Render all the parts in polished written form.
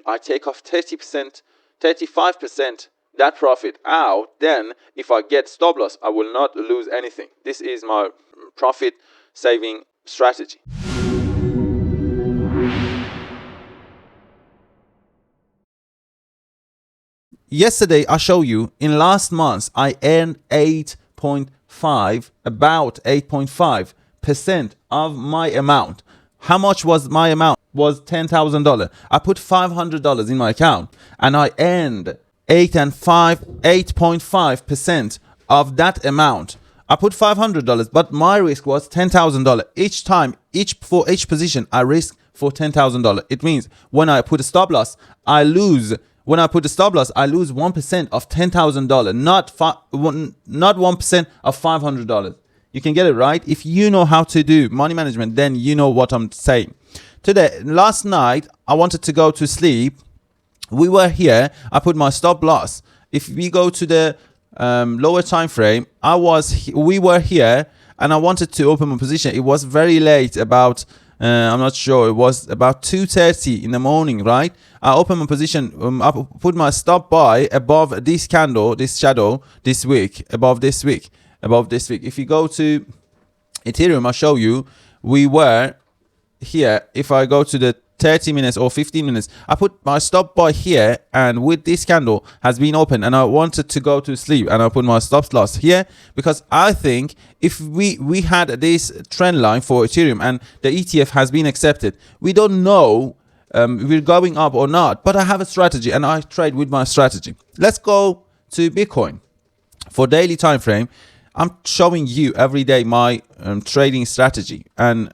I take off 30%, 35% that profit out. Then if I get stop loss, I will not lose anything. This is my profit saving strategy. Yesterday I showed you in last month I earned about 8.5% of my amount. How much was my amount? Was $10,000. I put $500 in my account and I earned 8.5% of that amount. I put $500, but my risk was $10,000. Each time, for each position, I risk for $10,000. It means when I put a stop loss, I lose. When I put a stop loss, I lose 1% of $10,000, not 1% of $500. You can get it right. If you know how to do money management, then you know what I'm saying. Last night, I wanted to go to sleep. We were here. I put my stop loss. If we go to the lower time frame, we were here, and I wanted to open my position. It was very late, about I'm not sure. It was about 2:30 in the morning, right? I opened my position. I put my stop buy above this candle, this shadow, this week, above this week. If you go to Ethereum, I'll show you. We were here. If I go to the 30 minutes or 15 minutes, I put my stop buy here, and with this candle has been open, and I wanted to go to sleep, and I put my stop loss here because I think if we had this trend line for Ethereum and the ETF has been accepted, we don't know we're going up or not, but I have a strategy and I trade with my strategy. Let's go to Bitcoin. For daily time frame, I'm showing you every day my trading strategy, and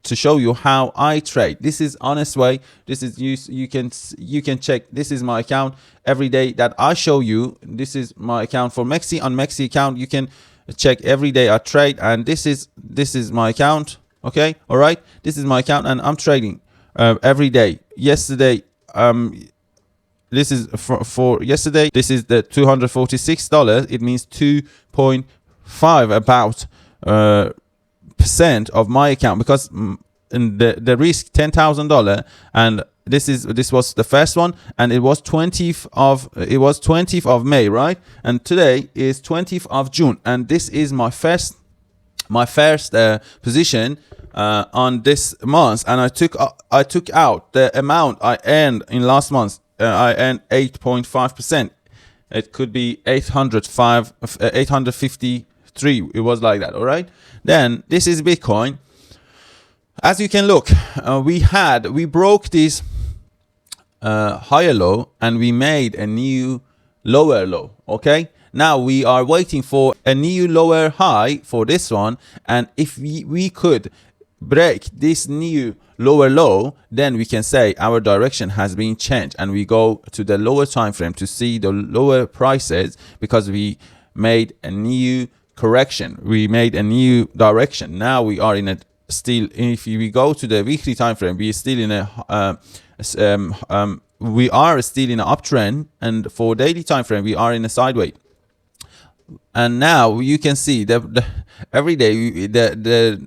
to show you how I trade. This is honest way. This is you can check. This is my account every day that I show you. This is my account for Mexi. On Mexi account, you can check every day I trade, and this is my account. Okay, all right. This is my account, and I'm trading every day. Yesterday, this is for yesterday. This is the $246. It means 2.5 about percent of my account, because the risk $10,000, and this was the first one, and it was 20th of May, right? And today is 20th of June, and this is my first position on this month, and I took out the amount I earned in last month. I earned 8.5%. It could be 853. It was like that. All right. Then this is Bitcoin. As you can look, we broke this higher low, and we made a new lower low. Okay. Now we are waiting for a new lower high for this one, and if we could break this new lower low, then we can say our direction has been changed, and we go to the lower time frame to see the lower prices, because we made a new correction, we made a new direction. Now we are in a still, if we go to the weekly time frame, we are still in a uptrend, and for daily time frame we are in a sideways. And now you can see that every day the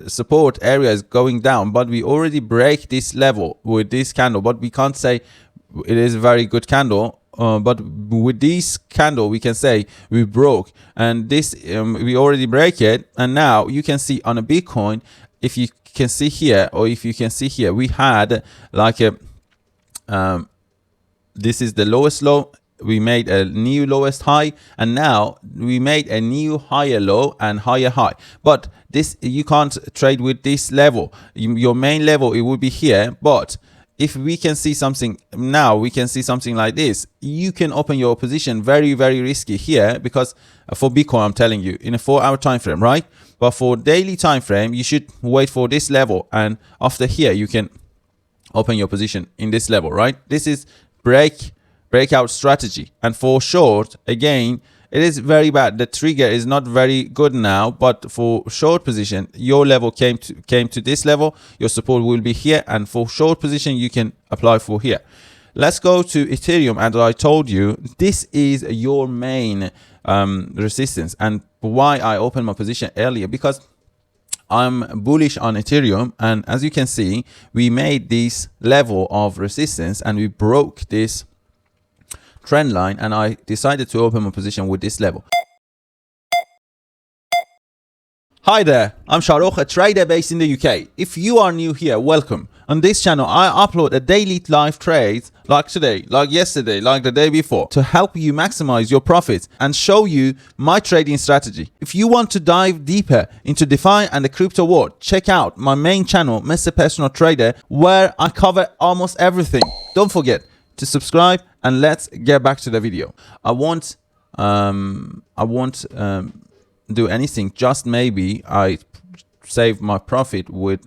support area is going down, but we already break this level with this candle, but we can't say it is a very good candle. But with this candle we can say we broke, and this we already break it. And now you can see on a Bitcoin, if you can see here, we had like a this is the lowest low. We made a new lowest high, and now we made a new higher low and higher high. But this, you can't trade with this level. Your main level, it would be here. But if we can see something now, we can see something like this. You can open your position very, very risky here, because for Bitcoin, I'm telling you, in a 4-hour time frame, right? But for daily time frame, you should wait for this level, and after here, you can open your position in this level, right? This is breakout strategy. And for short, again, it is very bad. The trigger is not very good now, but for short position, your level came to this level. Your support will be here, and for short position, you can apply for here. Let's go to Ethereum, and I told you this is your main resistance, and why I opened my position earlier, because I'm bullish on Ethereum, and as you can see, we made this level of resistance and we broke this trend line, and I decided to open my position with this level. Hi there, I'm Shahrukh, a trader based in the UK. If you are new here, welcome. On this channel, I upload a daily live trades like today, like yesterday, like the day before, to help you maximize your profits and show you my trading strategy. If you want to dive deeper into DeFi and the crypto world, check out my main channel, Mr. Personal Trader, where I cover almost everything. Don't forget to subscribe, and let's get back to the video. I won't do anything, just maybe I save my profit with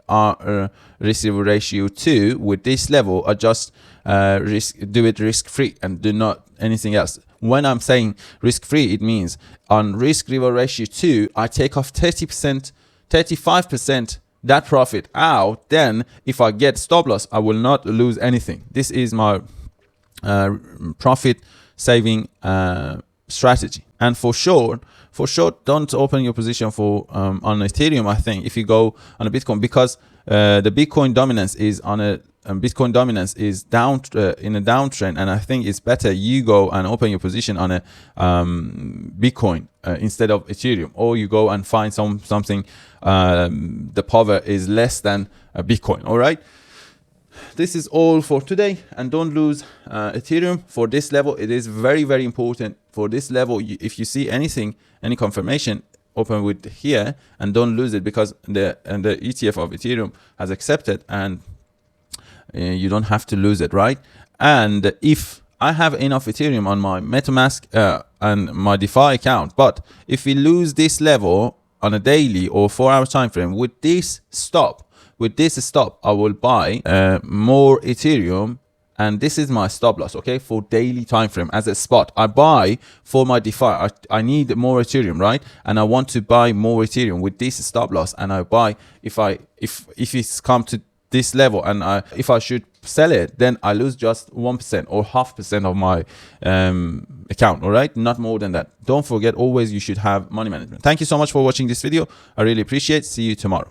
our risk ratio 2 with this level. I just do it risk free and do not anything else. When I'm saying risk free, it means on risk reward ratio 2 I take off 30%, 35% that profit out. Then if I get stop loss, I will not lose anything. This is my profit saving strategy. And for sure, don't open your position for on Ethereum. I think if you go on a Bitcoin, because the Bitcoin dominance is on a Bitcoin dominance is down in a downtrend, and I think it's better you go and open your position on a Bitcoin instead of Ethereum, or you go and find something the power is less than a Bitcoin. All right. This is all for today, and don't lose Ethereum for this level. It is very, very important for this level. If you see anything, any confirmation, open with here and don't lose it, because the ETF of Ethereum has accepted, and you don't have to lose it, right? And if I have enough Ethereum on my MetaMask and my DeFi account, but if we lose this level on a daily or 4-hour time frame with this stop, I will buy more Ethereum, and this is my stop loss, okay, for daily time frame as a spot. I buy for my DeFi. I need more Ethereum, right? And I want to buy more Ethereum with this stop loss, and I buy if it's come to this level, and if I should sell it, then I lose just 1% or 0.5% of my account. All right, not more than that. Don't forget, always you should have money management. Thank you so much for watching this video. I really appreciate it. See you tomorrow.